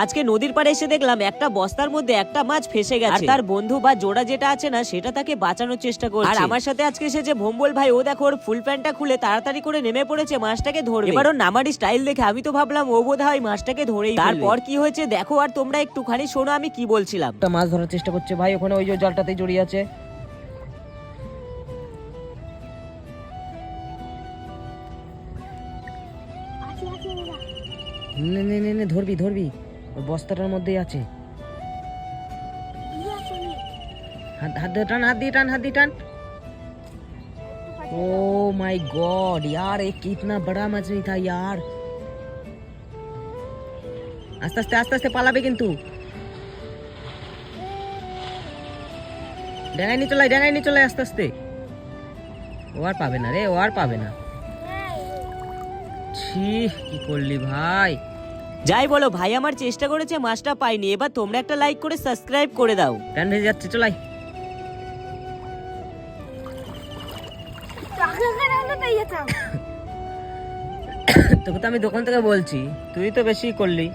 আজকে নদীর পাড়ে এসে দেখলাম একটা বস্তার মধ্যে একটা মাছ ফেসে গেছে, আর তার বন্ধু বা জোড়া যেটা আছে না সেটা তাকে বাঁচানোর চেষ্টা করছে। আর আমার সাথে আজকে এসেছে ভোম্বল ভাই, ও দেখো ওর ফুল প্যান্টটা খুলে তাড়াতাড়ি করে নেমে পড়েছে মাছটাকে ধরবে। এবার ওর নামারি স্টাইল দেখে আমি তো ভাবলাম ও বোধহয় মাছটাকে ধরেই। তারপর কি হয়েছে দেখো, আর তোমরা একটুখানি শোনো আমি কি বলছিলাম। একটা মাছ ধরার চেষ্টা করছে ভাই, ওখানে ওই যে জালটাতে জড়িয়ে আছে। নে নে নে নে, ধরবি ধরবি, ওই বস্তাটার মধ্যেই আছে। হাত দিয়ে টান, হাত দিয়ে টান, হাত দিয়ে টান। ओ माय गॉड यार, ये कितना बड़ा मछली था यार। আস্তে আস্তে আস্তে আস্তে পালাবে কিন্তু। ডাঙায় নিয়ে চলে, ডাঙায় নিয়ে চলে আস্তে আস্তে। ও আর পাবে না রে, ও আর পাবে না। ছি, কি করলি ভাই। যাই বলো ভাই আমার চেষ্টা করেছে, মাছটা পাইনি। এবার তোমরা একটা লাইক করে সাবস্ক্রাইব করে দাও। প্যান ভেজে যাচ্ছে, চলাই। তোকে তো আমি দোকান থেকে বলছি, তুই তো বেশি করলি।